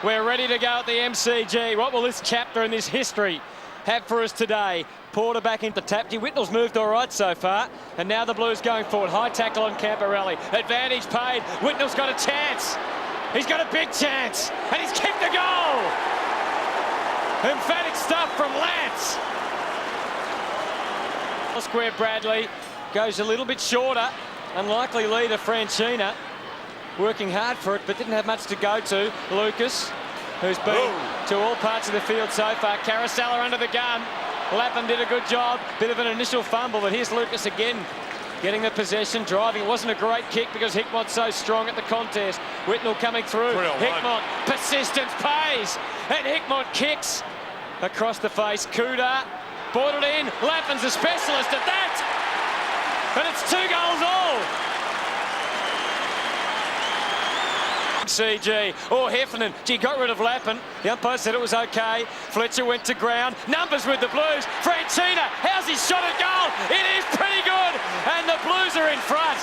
We're ready to go at the MCG. What will this chapter in this history have for us today? Porter back into Tapji. Whitnell's moved all right so far. And now the Blues going forward. High tackle on Camporelli. Advantage paid. Whitnell's got a chance. He's got a big chance. And he's kicked the goal. Emphatic stuff from Lance. Square Bradley goes a little bit shorter. Unlikely leader Franchina. Working hard for it, but didn't have much to go to. Lucas, who's been to all parts of the field so far. Carousella under the gun. Lappin did a good job. Bit of an initial fumble, but here's Lucas again. Getting the possession, driving. It wasn't a great kick because Hickmott's so strong at the contest. Whitnell coming through. Hickmott, persistence pays. And Hickmott kicks across the face. Kuda, bought it in. Lappin's a specialist at that. And it's 2 goals all. CG. Oh, Heffernan. Gee, got rid of Lappin. The umpire said it was okay. Fletcher went to ground. Numbers with the Blues. Franchina. How's he shot at goal? It is pretty good. And the Blues are in front.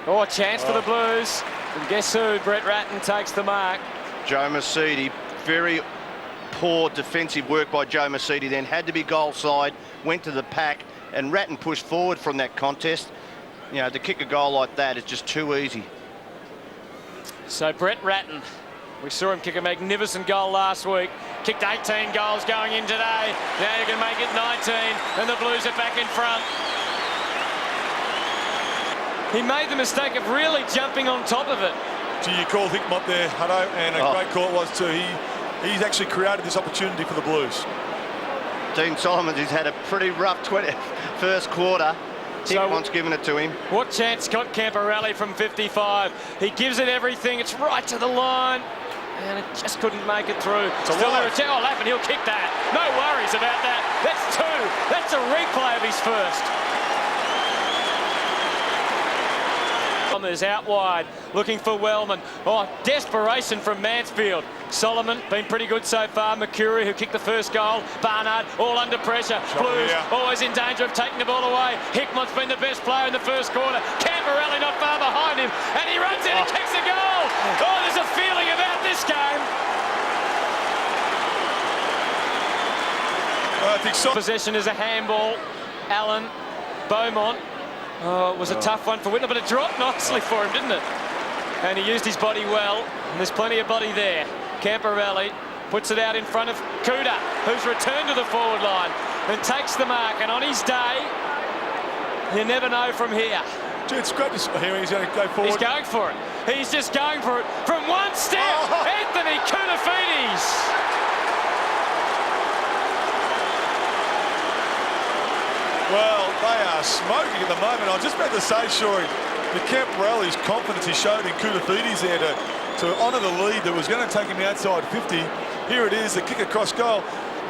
Oh, a chance for the Blues. And guess who? Brett Ratton takes the mark. Joe Mercedes. Very poor defensive work by Joe Mercedes. Then had to be goal side. Went to the pack. And Ratton pushed forward from that contest. You know, to kick a goal like that is just too easy. So Brett Ratton, we saw him kick a magnificent goal last week. Kicked 18 goals going in today. Now you can make it 19, and the Blues are back in front. He made the mistake of really jumping on top of it. Gee, you called Hickmott there, Hutto, and a great call it was too. He's actually created this opportunity for the Blues. Dean Solomons has had a pretty rough first quarter. Hickmott's given it to him. What chance got Camporelli from 55? He gives it everything. It's right to the line. And it just couldn't make it through. Still there. Oh, Lappin, he'll kick that. No worries about that. That's 2. That's a replay of his first. Is out wide, looking for Wellman. Oh, desperation from Mansfield. Solomon, been pretty good so far. McCurry, who kicked the first goal. Barnard, all under pressure. Blues, always in danger of taking the ball away. Hickmott's been the best player in the first quarter. Camporelli not far behind him. And he runs in and kicks a goal. Oh, there's a feeling about this game. I think so. Possession is a handball. Allen, Beaumont. Oh, it was a tough one for Whitnell, but it dropped nicely for him, didn't it? And he used his body well, and there's plenty of body there. Camporelli puts it out in front of Kuda, who's returned to the forward line and takes the mark. And on his day, you never know from here. Gee, it's great to hear he's going to go forward. He's going for it. He's just going for it from one step. Anthony Koutoufides. Well, they are smoking at the moment. I was just about to say, Shorey, the Camporelli's confidence he showed in Koutoufides there to honour the lead that was going to take him outside 50. Here it is, the kick across goal.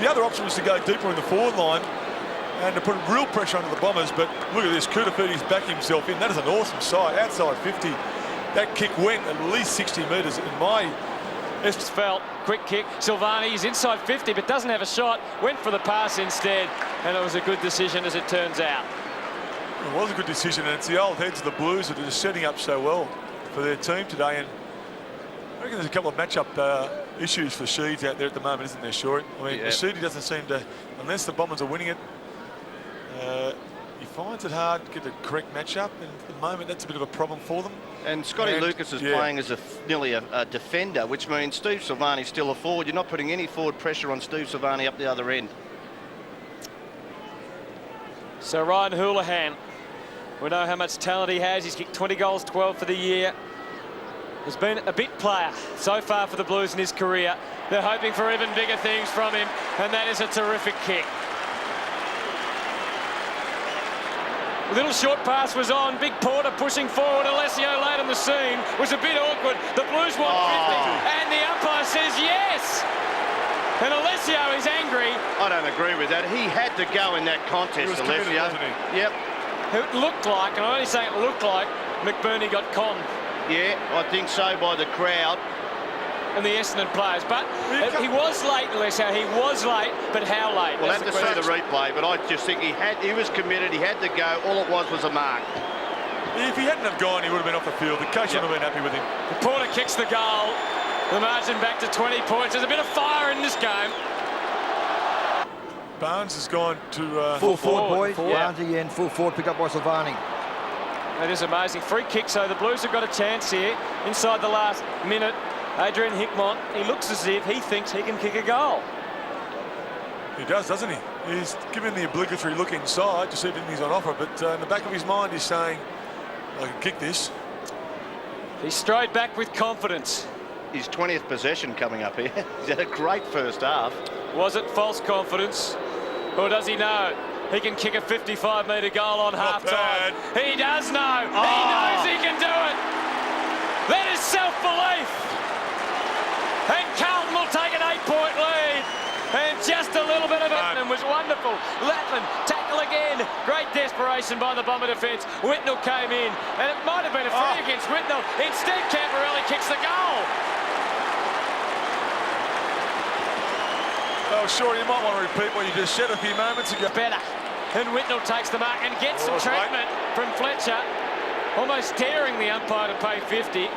The other option was to go deeper in the forward line and to put real pressure onto the Bombers, but look at this, Koutoufides backing himself in. That is an awesome sight, outside 50. That kick went at least 60 metres in my... It's felt, quick kick. Silvani is inside 50, but doesn't have a shot. Went for the pass instead, and it was a good decision as it turns out. It was a good decision, and it's the old heads of the Blues that are just setting up so well for their team today. And I reckon there's a couple of matchup issues for Sheeds out there at the moment, isn't there, Short? I mean, Sheedy doesn't seem to, unless the Bombers are winning it, he finds it hard to get the correct matchup, and at the moment that's a bit of a problem for them. And Scotty Lucas is playing as nearly a defender, which means Steve Silvani's still a forward. You're not putting any forward pressure on Steve Silvani up the other end. So Ryan Houlihan, we know how much talent he has. He's kicked 20 goals, 12 for the year. He's been a bit player so far for the Blues in his career. They're hoping for even bigger things from him, and that is a terrific kick. Little short pass was on. Big Porter pushing forward. Alessio late on the scene. Was a bit awkward. The Blues want 50. And the umpire says yes. And Alessio is angry. I don't agree with that. He had to go in that contest, Alessio. Yep. It looked like, and I'm only saying it looked like, McBurney got conned. Yeah, I think so by the crowd. And the Essendon players, but he was late, Alessio. He was late, but how late? We'll have to see the replay, but I just think he was committed. He had to go. All it was a mark. If he hadn't have gone, he would have been off the field. The coach would have been happy with him. Porter kicks the goal. The margin back to 20 points. There's a bit of fire in this game. Barnes has gone to... full forward, boys. Yeah. Barnes again, full forward, picked up by Silvani. That is amazing. Free kick, so the Blues have got a chance here inside the last minute. Adrian Hickmont, he looks as if he thinks he can kick a goal. He does, doesn't he? He's given the obligatory look inside to see if anything's on offer, but in the back of his mind he's saying, I can kick this. He strode back with confidence. His 20th possession coming up here. He's had a great first half. Was it false confidence? Or does he know he can kick a 55-metre goal on half-time? He does know. He knows he can do it. That is self-belief. And Carlton will take an 8-point lead. And just a little bit of it was wonderful. Lappin, tackle again. Great desperation by the Bomber defence. Whitnell came in, and it might have been a free against Whitnell. Instead, Camporelli kicks the goal. Oh, sure, you might want to repeat what you just said a few moments ago. Better. And Whitnell takes the mark and gets some treatment from Fletcher. Almost daring the umpire to pay 50.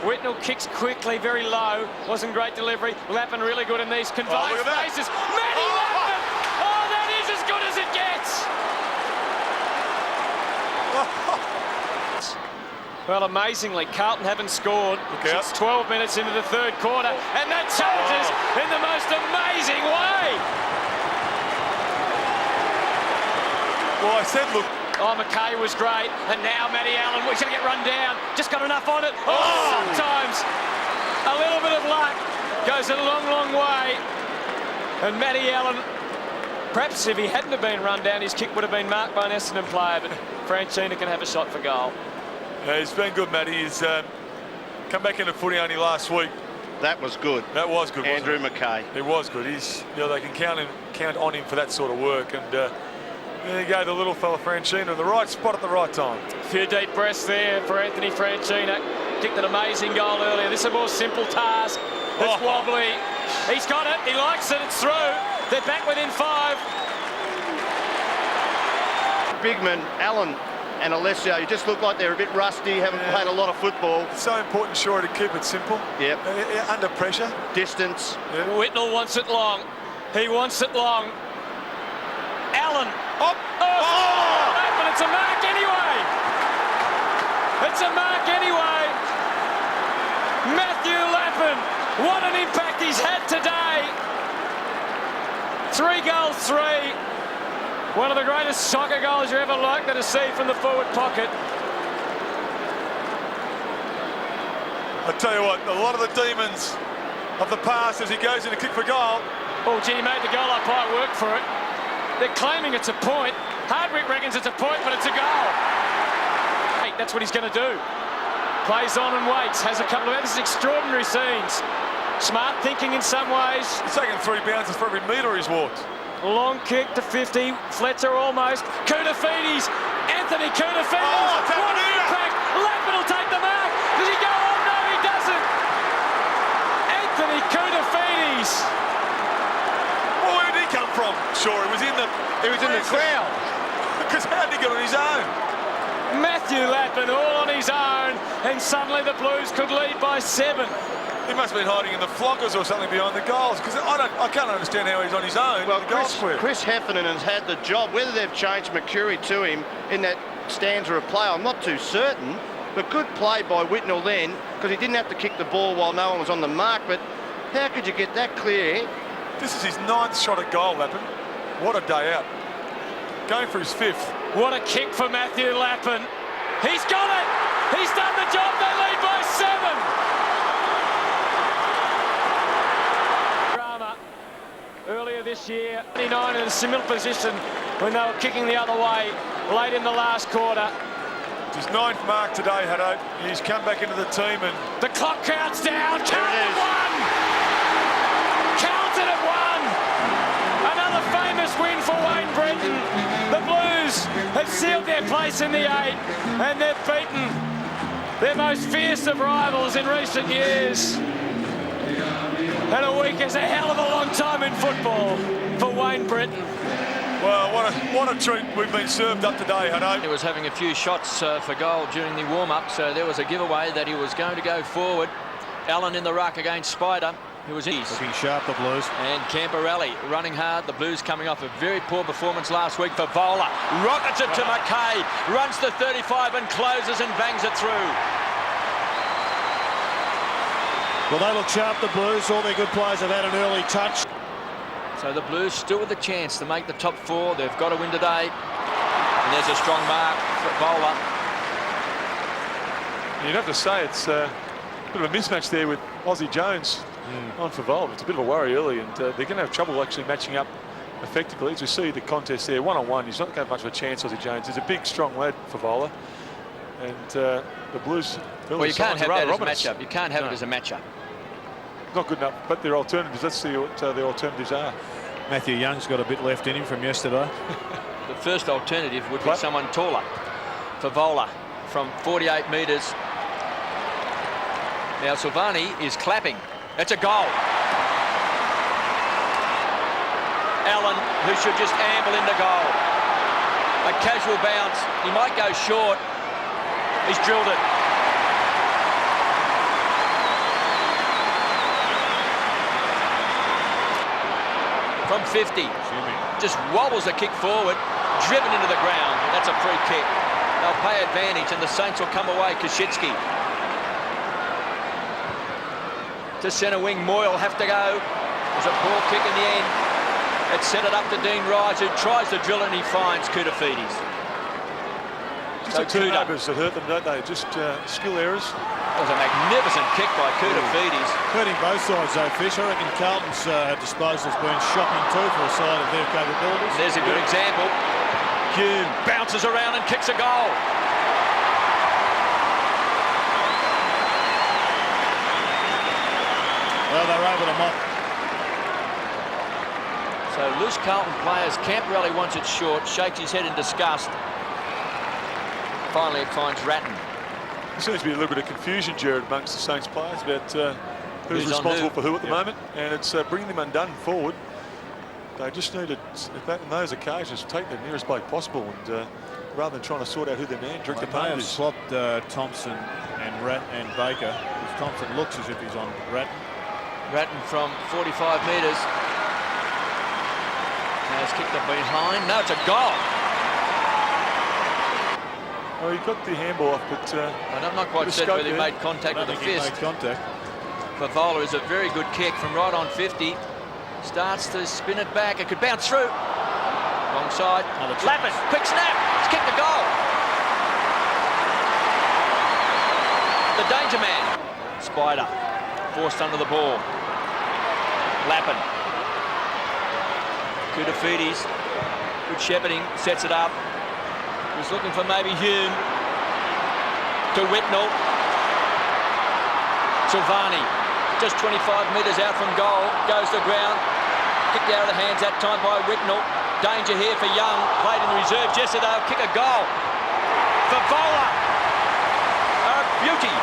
Whitnell kicks quickly, very low. Wasn't great delivery. Lappin really good in these confined spaces. Matty Lappin! Oh, that is as good as it gets! Well, amazingly, Carlton haven't scored since 12 minutes into the third quarter, and that changes in the most amazing way. Well, I said, look. Oh, McKay was great, and now Matty Allen, he's going to get run down. Just got enough on it. Sometimes a little bit of luck goes a long, long way. And Matty Allen, perhaps if he hadn't have been run down, his kick would have been marked by an Essendon player, but Franchina can have a shot for goal. Yeah, he's been good, Matty. He's come back into footy only last week. That was good. That was good, Andrew McKay. It was good. He's, they can count on him for that sort of work, and there you go, the little fella Franchina in the right spot at the right time. A few deep breaths there for Anthony Franchina. Kicked an amazing goal earlier. This is a more simple task. It's wobbly. He's got it. He likes it. It's through. They're back within 5. Bigman, Allen and Alessio, you just look like they're a bit rusty, haven't played a lot of football. It's so important, sure, to keep it simple. Yep. Under pressure. Distance. Yep. Whitnell wants it long. He wants it long. Allen. But it's a mark anyway. It's a mark anyway. Matthew Lappin, what an impact he's had today. 3 goals, 3. One of the greatest soccer goals you're ever likely to see from the forward pocket. I tell you what, a lot of the demons of the past as he goes in to kick for goal. Oh, gee, he made the goal umpire work for it. They're claiming it's a point. Hardwick reckons it's a point, but it's a goal. Hey, that's what he's going to do. Plays on and waits. Has a couple of... This is extraordinary scenes. Smart thinking in some ways. He's taken 3 bounces for every metre he's walked. Long kick to 50. Fletcher almost. Koutafidis. Anthony Koutafidis. What an impact. Lappin will take the mark. Does he go on? No, he doesn't. Anthony Koutafidis. Well, where did he come from? Sure, he was in the crowd. Because how did he get on his own? Matthew Lappin all on his own, and suddenly the Blues could lead by 7. He must have been hiding in the floggers or something behind the goals, because I can't understand how he's on his own. Well, Chris Heffernan has had the job. Whether they've changed McCurry to him in that stanza of play, I'm not too certain. But good play by Whitnell then, because he didn't have to kick the ball while no one was on the mark. But how could you get that clear? This is his 9th shot at goal, Lappin. What a day out. Going for his 5th. What a kick for Matthew Lappin. He's got it. He's done the job. They lead by 7. Earlier this year, 29 in a similar position when they were kicking the other way late in the last quarter. His 9th mark today, Haddo. He's come back into the team and... The clock counts down. Carlton won! Carlton have won! Another famous win for Wayne Britton. The Blues have sealed their place in the 8 and they've beaten their most fierce of rivals in recent years. And a week is a hell of a long time in football for Wayne Britton. Well, what a treat we've been served up today, Hutto. He was having a few shots for goal during the warm-up, so there was a giveaway that he was going to go forward. Allen in the ruck against Spider, who was east. Looking sharp, the Blues. And Camporelli running hard. The Blues coming off a very poor performance last week for Vola. Rockets it to McKay, runs to 35 and closes and bangs it through. Well, they look sharp, the Blues. All their good players have had an early touch. So the Blues still with a chance to make the top four. They've got to win today. And there's a strong mark for Vola. You'd have to say it's a bit of a mismatch there with Aussie Jones on for Vola. It's a bit of a worry early, and they're going to have trouble actually matching up effectively. As we see the contest there, one-on-one, he's not going to have much of a chance, Aussie Jones. He's a big, strong lad for Vola. And the Blues... Well, you can't have that as a matchup. You can't have it as a matchup. Not good enough, but their alternatives, let's see what the alternatives are. Matthew Young's got a bit left in him from yesterday. The first alternative would be someone taller for Vola from 48 metres. Now Silvani is clapping. That's a goal. Allen, who should just amble into goal. A casual bounce. He might go short. He's drilled it. From 50. Just wobbles a kick forward, driven into the ground. That's a free kick. They'll pay advantage, and the Saints will come away. Koshitsky to centre wing. Moy will have to go. There's a poor kick in the end. It set it up to Dean Rise, who tries to drill it, and he finds Koutafidis. Just the turnovers that hurt them, don't they? Just skill errors. That was a magnificent kick by Koutafidis. Hurting both sides, though, Fish. I reckon Carlton's disposal has been shocking too for a side of their capabilities. There's a good example. Hume bounces around and kicks a goal. Well, they're able to mop. So loose Carlton players. Camporelli wants it short, shakes his head in disgust. Finally, it finds Ratton. There seems to be a little bit of confusion, Jared, amongst the Saints players about who's responsible for who at the moment, and it's bringing them undone forward. They just need to, in those occasions, take the nearest bloke possible, and rather than trying to sort out who their man, drink the punt is. Swapped Thompson and Baker, because Thompson looks as if he's on Ratton. Ratton from 45 metres. Now it's kicked up behind. No, it's a goal. Well, he got the handball off, but I'm not quite certain whether he made contact with the fist. Made contact. Favola is a very good kick from right on 50. Starts to spin it back. It could bounce through. Wrong side. Lappin, quick snap. It's kicked the goal. The danger man. Spider forced under the ball. Lappin. Koutafidis. Good shepherding. Sets it up. He's looking for maybe Hume. To Whitnell. Silvani. Just 25 metres out from goal. Goes to ground. Kicked out of the hands that time by Whitnell. Danger here for Young. Played in the reserves yesterday. They'll kick a goal. For Vola. A beauty.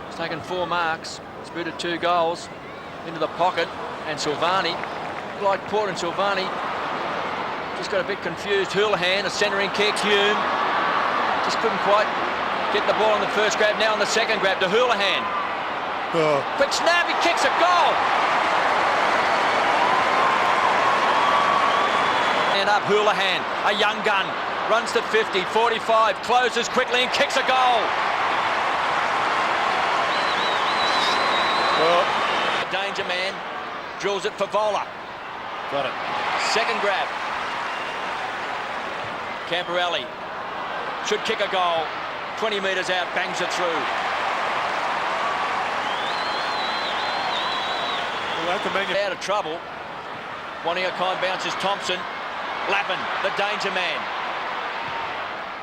He's taken 4 marks. Spooted 2 goals into the pocket. And Silvani, like Port and Silvani, just got a bit confused. Houlihan, a centering kick. Hume just couldn't quite get the ball on the first grab. Now on the second grab to Houlihan. Quick snap, he kicks a goal. And up Houlihan, a young gun, runs to 50, 45, closes quickly and kicks a goal. The danger man drills it for Vola. Got it. Second grab. Camporelli should kick a goal. 20 metres out, bangs it through. Out of trouble. Wanting a kind bounces Thompson. Lappin, the danger man.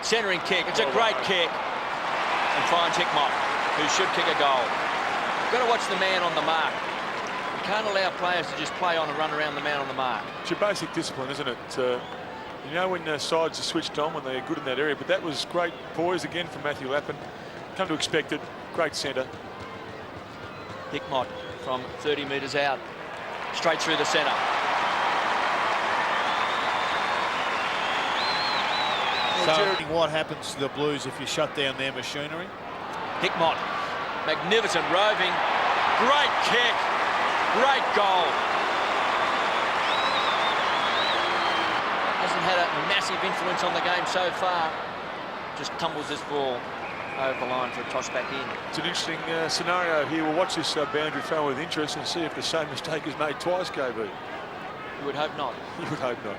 Centering kick. It's a great kick. And finds Hickmott, who should kick a goal. You've got to watch the man on the mark. You can't allow players to just play on and run around the man on the mark. It's your basic discipline, isn't it? You know when sides are switched on, when they're good in that area, but that was great poise again from Matthew Lappin. Come to expect it. Great centre. Hickmott from 30 metres out. straight through the centre. So, what happens to the Blues if you shut down their machinery? Hickmott, magnificent roving, great kick, great goal. Hasn't had a massive influence on the game so far. Just tumbles this ball over the line for a toss back in. It's an interesting scenario here. We'll watch this boundary throw with interest and see if the same mistake is made twice, KB. You would hope not. You would hope not.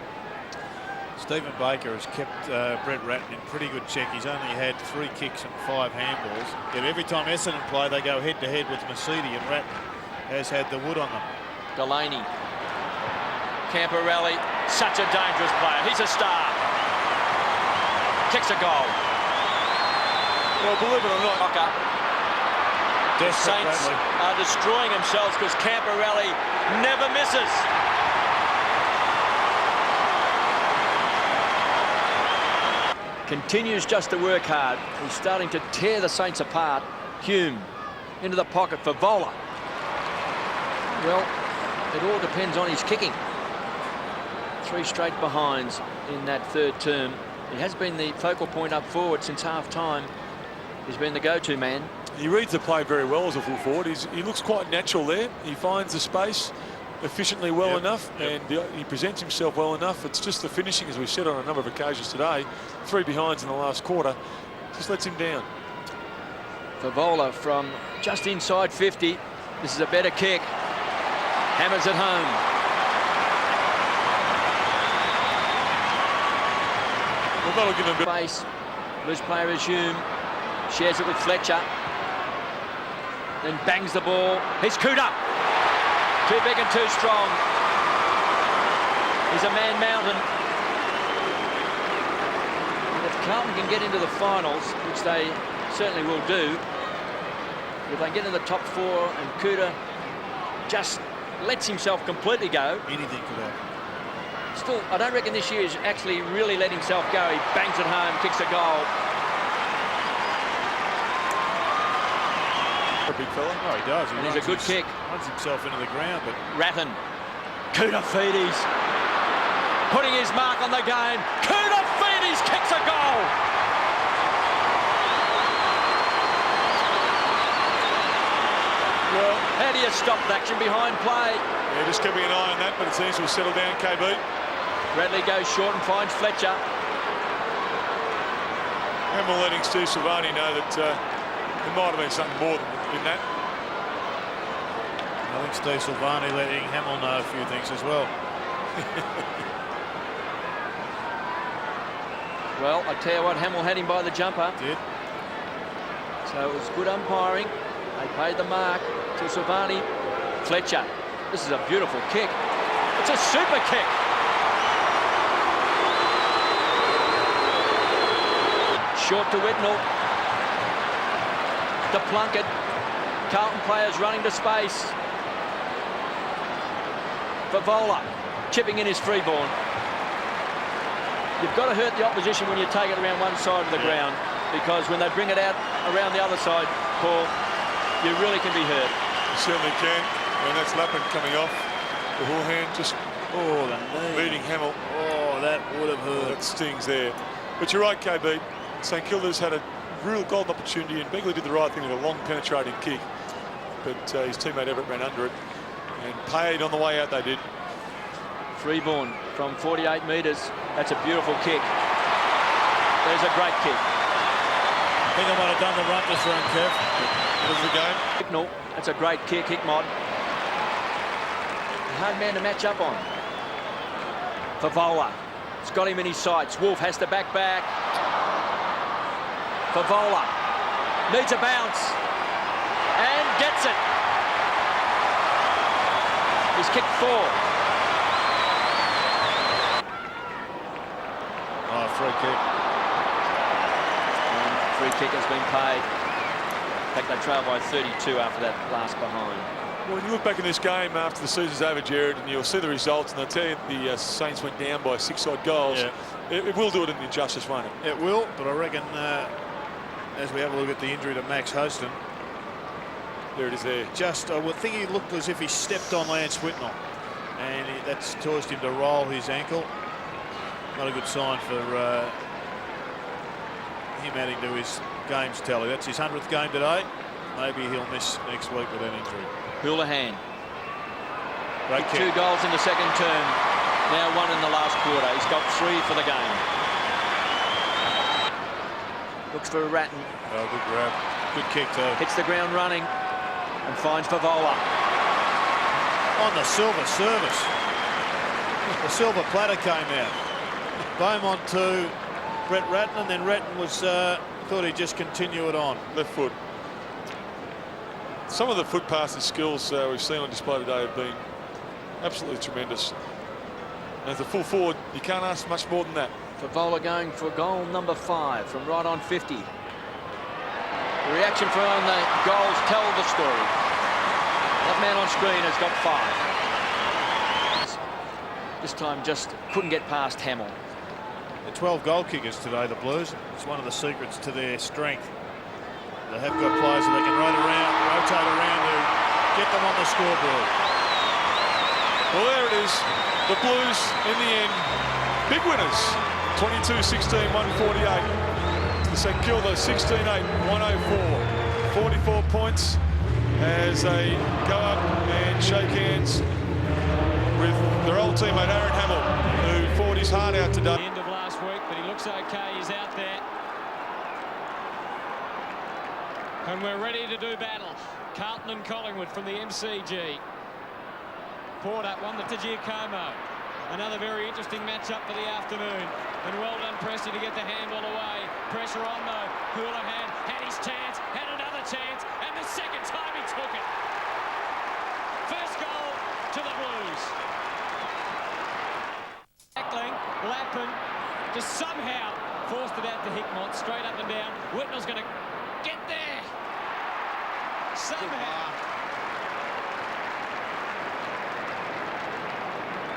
Stephen Baker has kept Brett Ratton in pretty good check. He's only had 3 kicks and 5 handballs. Yet every time Essendon play, they go head-to-head with Mercedes, and Ratton has had the wood on them. Delaney. Camporelli, such a dangerous player. He's a star. Kicks a goal. Well, believe it or not, The Saints are destroying themselves because Camporelli never misses. Continues just to work hard. He's starting to tear the Saints apart. Hume into the pocket for Vola. Well, it all depends on his kicking. 3 straight behinds in that third term. He has been the focal point up forward since half-time. He's been the go-to man. he reads the play very well as a full forward. He looks quite natural there. He finds the space efficiently well enough, and he presents himself well enough. It's just the finishing, as we've said on a number of occasions today, 3 behinds in the last quarter, just lets him down. Favola from just inside 50. This is a better kick. Hammers it home. Well, that'll give him a bit. Base. Loose player is Hume. Shares it with Fletcher. Then bangs the ball. He's Cooter. Too big and too strong. He's a man mountain. And if Carlton can get into the finals, which they certainly will do, if they get in the top 4 and Cooter just lets himself completely go. Anything could happen. Still, I don't reckon this year he's actually really let himself go. He bangs it home, kicks a goal. A big fella. Oh, he does. And he's a good kick. Runs himself into the ground, but Rathen. Koutafidis putting his mark on the game. Koutafidis kicks a goal. Well, how do you stop the action behind play? Yeah, just keeping an eye on that, but it seems to have settled down, KB. Bradley goes short and finds Fletcher. And we're letting Steve Silvani know that there might have been something more than that. I think Steve Silvani letting Hamill know a few things as well. Well, I tell you what, Hamill had him by the jumper. Did. So it was good umpiring. They paid the mark to Silvani. Fletcher. This is a beautiful kick. It's a super kick. Short to Whitnell. To Plunkett. Carlton players running to space. Favola chipping in his freeborn. You've got to hurt the opposition when you take it around one side of the ground, because when they bring it out around the other side, Paul, you really can be hurt. You certainly can. And that's Lappin coming off. The Hawhan just the knee. beating Hamill. Oh, that would have hurt. That stings there. But you're right, KB. St Kilda's had a real golden opportunity, and Begley did the right thing with a long penetrating kick. But his teammate Everett ran under it and paid on the way out, they did. Freeborn from 48 metres. That's a beautiful kick. There's a great kick. I think I might have done the run just round, Kev. It was the game. Hicknell. That's a great kick, Hickmott. Hard man to match up on. Favola. It's got him in his sights. Wolf has to back. Favola needs a bounce and gets it. He's kicked 4. Oh, free kick. And free kick has been paid. In fact, they trail by 32 after that last behind. Well, when you look back in this game after the season's over, Jared, and you'll see the results, and they'll tell you the Saints went down by 6 odd goals. Yeah. It will do it in injustice, won't it? It will, but I reckon as we have a look at the injury to Max Hostin, There it is there. just I would think he looked as if he stepped on Lance Whitnell. and that's caused him to roll his ankle. Not a good sign for him adding to his games tally. That's his 100th game today. Maybe he'll miss next week with that injury. Houlihan. Great kick. 2 goals in the second term. Now 1 in the last quarter. He's got 3 for the game. Looks for Ratton. Oh, good grab. Good kick too. Hits the ground running and finds Favola. On the silver service. The silver platter came out. Beaumont to Brett Ratton, and then Ratton was thought he'd just continue it on. Left foot. Some of the foot passing skills we've seen on display today have been absolutely tremendous. As a full forward, you can't ask much more than that. Favola going for goal number 5 from right on 50. The reaction from the goals tell the story. That man on screen has got 5. This time just couldn't get past Hamill. The 12 goal kickers today, the Blues. It's one of the secrets to their strength. They have got players that they can rotate around to get them on the scoreboard. Well, there it is. The Blues, in the end, big winners. 22-16, 148. The St Kilda 16-8, 104. 44 points as they go up and shake hands with their old teammate Aaron Hamill, who fought his heart out today. End of last week, but he looks okay. He's out there. And we're ready to do battle. Carlton and Collingwood from the MCG. Porter won the Giacomo. Another very interesting matchup for the afternoon. And well done, Presti, to get the handball away. Pressure on, though. Houlihan had his chance, had another chance, and the second time he took it. First goal to the Blues. Tackling, Lappin just somehow forced it out to Hickmott, straight up and down. Whitnell's going to get there.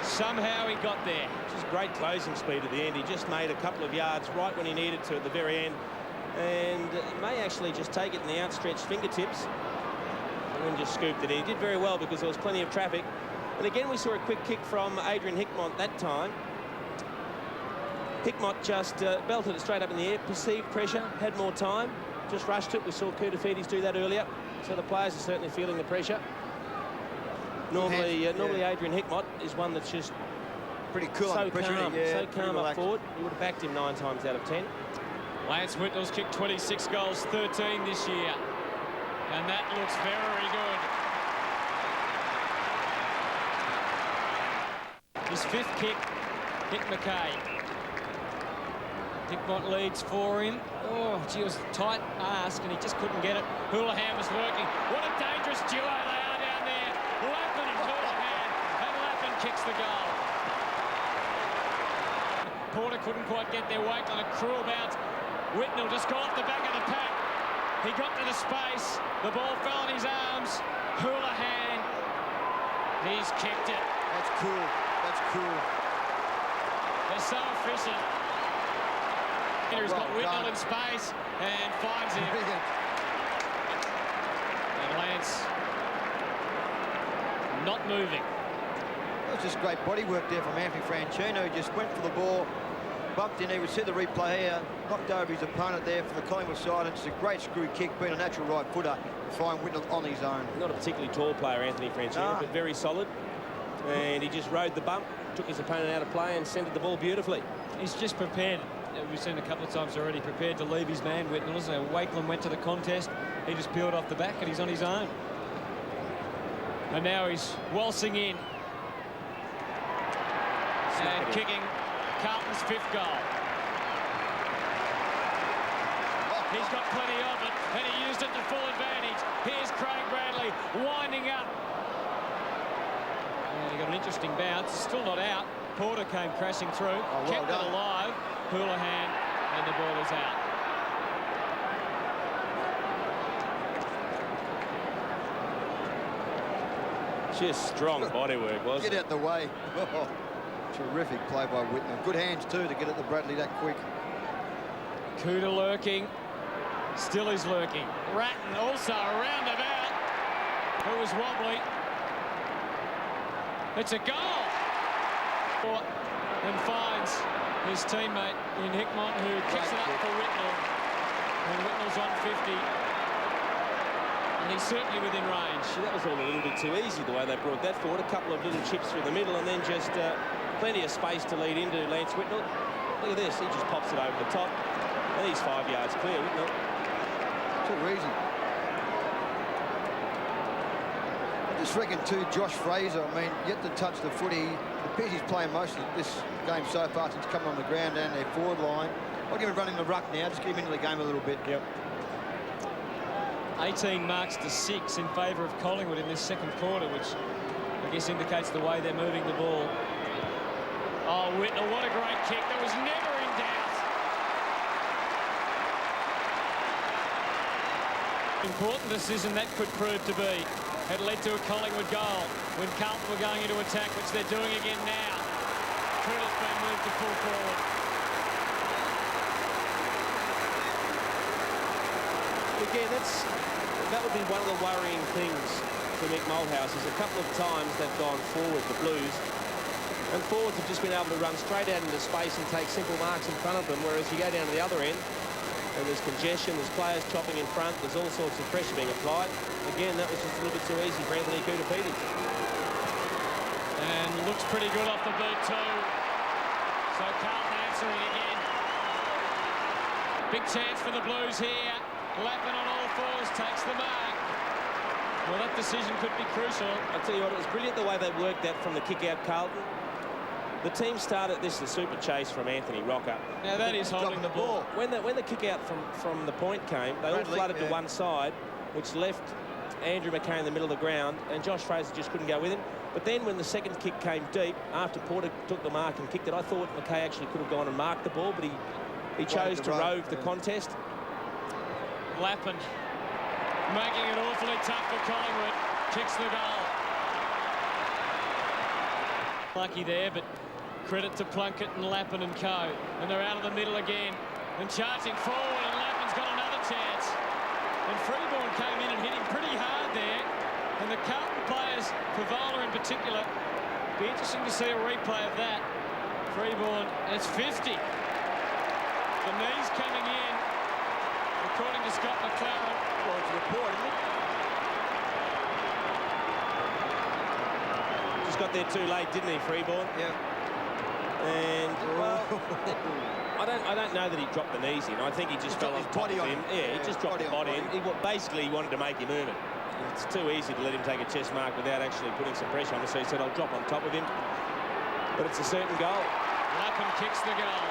Somehow he got there. Just great closing speed at the end. He just made a couple of yards right when he needed to at the very end, and may actually just take it in the outstretched fingertips and then just scooped it in. He did very well because there was plenty of traffic. And again, we saw a quick kick from Adrian Hickmott that time. Hickmott just belted it straight up in the air, perceived pressure, had more time, just rushed it. We saw Koutafidis do that earlier, so the players are certainly feeling the pressure. Normally Adrian Hickmott is one that's just Pretty cool so under pressure. calm, Yeah, so pretty calm up relaxed. forward. You would have backed him 9 times out of 10. Lance Whitnell's kicked 26 goals, 13 this year. And that looks very good. His 5th kick hit McKay. Hickmott leads for him. Oh, gee, it was a tight ask and he just couldn't get it. Houlihan was working. What a dangerous duo they are down there. Lappin and Houlihan, and Lappin kicks the goal. Porter couldn't quite get there. Wakeland, a cruel bounce. Whitnell just got off the back of the pack. He got to the space. The ball fell in his arms. Houlihan, he's kicked it. That's cool. That's cool. They're so efficient. He's got Well Whitnell done. in space and finds him. Brilliant. And Lance not moving. That was just great body work there from Anthony Franchino. He just went for the ball, bumped in. He would see the replay here, knocked over his opponent there for the Collingwood side. It's a great screw kick, being a natural right footer, to find Whitnell on his own. Not a particularly tall player, Anthony Franchino, but very solid. And he just rode the bump, took his opponent out of play and centred the ball beautifully. He's just prepared. We've seen a couple of times already, prepared to leave his man, Whitnell. So Wakeland went to the contest. He just peeled off the back and he's on his own. And now he's waltzing in. And kicking Carlton's 5th goal. He's got plenty of it, and he used it to full advantage. Here's Craig Bradley winding up. And he got an interesting bounce. Still not out. Porter came crashing through, kept it alive. Houlihan, and the ball is out. Just strong bodywork, wasn't Get it? out the way. Oh, terrific play by Whitnell. Good hands, too, to get at the Bradley that quick. Cooter lurking. Still is lurking. Ratton also around about. Who was wobbly. It's a goal. And finds his teammate in Hickmott, who kicks it up for Whitnell. And Whitnell's on 50. And he's certainly within range. That was all a little bit too easy, the way they brought that forward. A couple of little chips through the middle and then just plenty of space to lead into Lance Whitnell. Look at this, he just pops it over the top. And he's 5 yards clear, Whitnell. Too easy. I just reckon too, Josh Fraser, I mean, yet to touch the footy. The pitch he's playing most of this game so far since coming on the ground and their forward line. I'll give him running the ruck now, just get him into the game a little bit. Yep. 18 marks to 6 in favour of Collingwood in this second quarter, which I guess indicates the way they're moving the ball. Oh, Whitnell, what a great kick. That was never in doubt. Important decision that could prove to be. Had led to a Collingwood goal when Carlton were going into attack, which they're doing again now. Critter's been moved to full forward. Again, that would be one of the worrying things for Mick Malthouse, is a couple of times they've gone forward, the Blues, and forwards have just been able to run straight out into space and take simple marks in front of them, whereas you go down to the other end and there's congestion, there's players chopping in front, there's all sorts of pressure being applied. Again, that was just a little bit too easy for Anthony Kutapiti. And looks pretty good off the boot too. So Carlton answering again. Big chance for the Blues here. Lappin on all fours takes the mark. Well, that decision could be crucial. I'll tell you what, it was brilliant the way they worked that from the kick-out, Carlton. The team started this, the super chase from Anthony Rocker. Now that is holding the ball. When the kick-out from the point came, they all flooded to one side, which left Andrew McKay in the middle of the ground, and Josh Fraser just couldn't go with him. But then when the second kick came deep, after Porter took the mark and kicked it, I thought McKay actually could have gone and marked the ball, but he chose to rove the contest. Lappin making it awfully tough for Collingwood. Kicks the goal. Lucky there, but credit to Plunkett and Lappin and co. And they're out of the middle again. And charging forward, and Lappin's got another chance. And Freeborn came in and hit him pretty hard there. And the Carlton players, Favola in particular, be interesting to see a replay of that. Freeborn, and it's 50. The knees coming in, according to Scott McLaren. Well, it's a report, isn't it? Just got there too late, didn't he, Freeborn? Yeah. And well, I don't know that he dropped the knees in. I think he just fell on top of him. Yeah, he just dropped the body in. Basically, he wanted to make him earn it. It's too easy to let him take a chest mark without actually putting some pressure on him. So he said, I'll drop on top of him. But it's a certain goal. Lappin kicks the goal.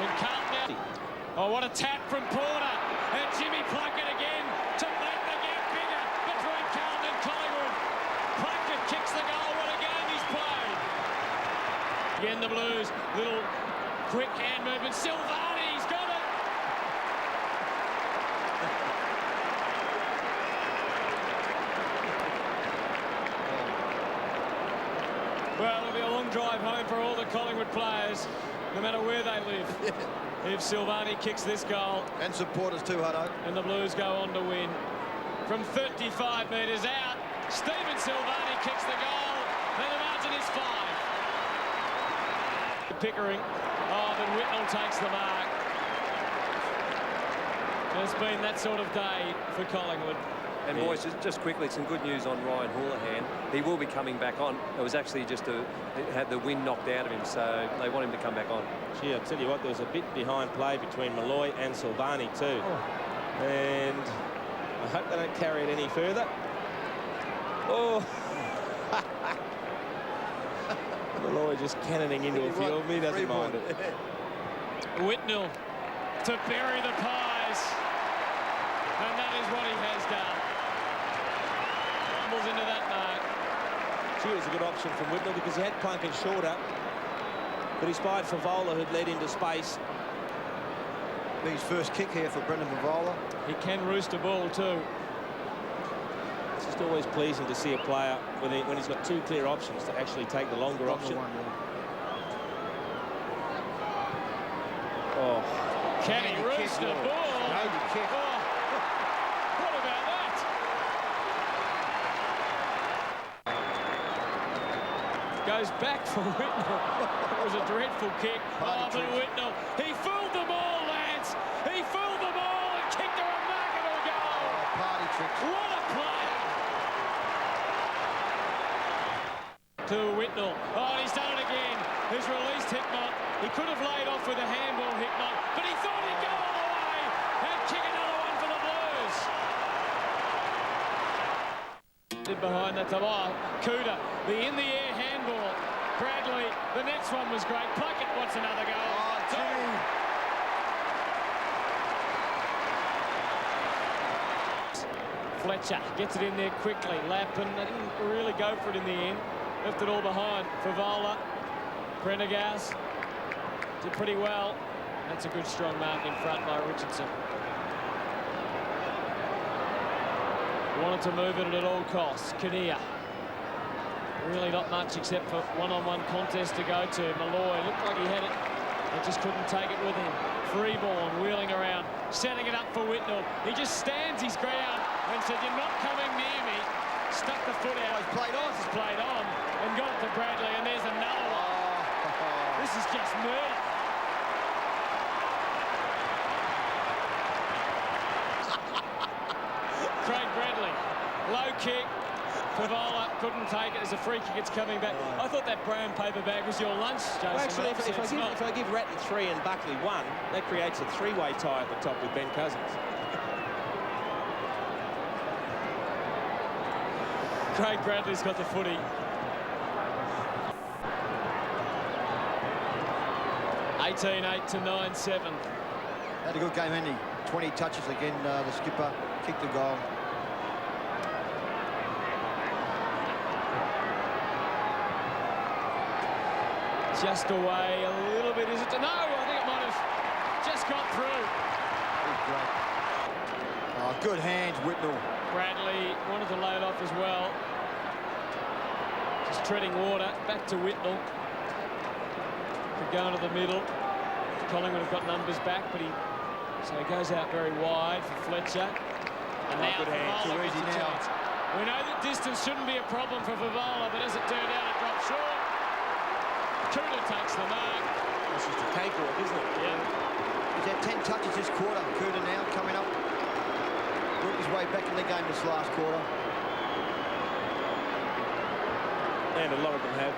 And Carlton. Oh, what a tap from Porter. And Jimmy Plunkett again to make the gap bigger between Carlton and Collingwood. Plunkett kicks the goal. What a game he's played. Again, the Blues. Little quick hand movement. Silvani's got it. Well, it'll be a long drive home for all the Collingwood players, no matter where they live. If Silvani kicks this goal. And supporters too, Hutto. And the Blues go on to win. From 35 metres out, Stephen Silvani kicks the goal. And the margin is 5. Pickering. Oh, but Whitnell takes the mark. It's been that sort of day for Collingwood. And boys, just quickly, some good news on Ryan Houlihan. He will be coming back on. It was actually just had the wind knocked out of him, so they want him to come back on. Gee, I'll tell you what, there was a bit behind play between Malloy and Silvani too. And I hope they don't carry it any further. Oh. Malloy just cannoning into a field. He doesn't mind it. Whitnell to bury the pies. And that is what he has done. Into that mark. Gee, it was a good option from Whitnell because he had Plunkett shorter, but he spied Favola, who'd led into space. His first kick here for Brendan Favola. He can roost a ball too. It's just always pleasing to see a player when he's got two clear options to actually take the longer option. Oh, can he roost a ball? Maybe kick. Oh. What about that? goes back for Whitnell. It was a dreadful kick. But Whitnell, he fooled them all, lads. He fooled them all and kicked a remarkable goal. Party tricks. What a player. To Whitnell. Oh, he's done it again. He's released Hickmott. He could have laid off with a handball, Hickmott, but he thought he'd go all the way and kick another one for the Blues. Behind that time. Oh, Cooter, the in-the-air handball. Bradley, the next one was great. Pluckett wants another goal. Oh, Jimmy. Fletcher gets it in there quickly. Lappin, they didn't really go for it in the end. Left it all behind. Favola, Prendergast did pretty well. That's a good strong mark in front by Richardson. Wanted to move it at all costs. Kinnear. Really not much except for one-on-one contest to go to. Malloy looked like he had it. He just couldn't take it with him. Freeborn wheeling around, setting it up for Whitnell. He just stands his ground and said, "You're not coming near me." Stuck the foot out. He's played on. He's played on and got it to Bradley, and there's another one. This is just murder. Craig Bradley, low kick. Favola couldn't take it as a free kick. It's coming back. I thought that brown paper bag was your lunch, Jason. Well, actually, if I give Ratton 3 and Buckley 1, that creates a three-way tie at the top with Ben Cousins. Craig Bradley's got the footy. (18-8 to 9-7). Had a good game, Andy. 20 touches again. The skipper kicked the goal. Just away a little bit, is it? No, I think it might have just got through. Great. Oh, good hands, Whitnell. Bradley wanted to lay it off as well. Just treading water. Back to Whitnell. Could go into the middle. Collingwood have got numbers back, but he goes out very wide for Fletcher. And now good hand. Too easy now. We know that distance shouldn't be a problem for Favola, but as it turned out, it dropped short. Cooter takes the mark. This is the cakewalk, isn't it? Yeah. He's had 10 touches this quarter. Cooter now coming up. Worked his way back in the game this last quarter. And a lot of them have.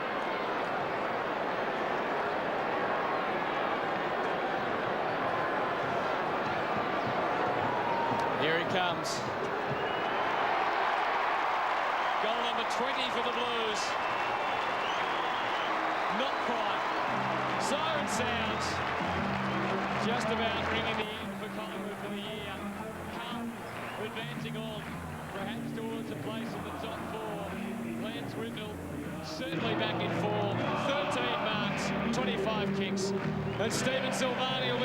Here he comes. Goal number 20 for the Blues. Not quite. Siren sounds. Just about ringing the end for Collingwood for the year. Carlton advancing on, perhaps towards a place in the top 4. Lance Whitnell certainly back in form. 13 marks, 25 kicks. And Stephen Silvani will be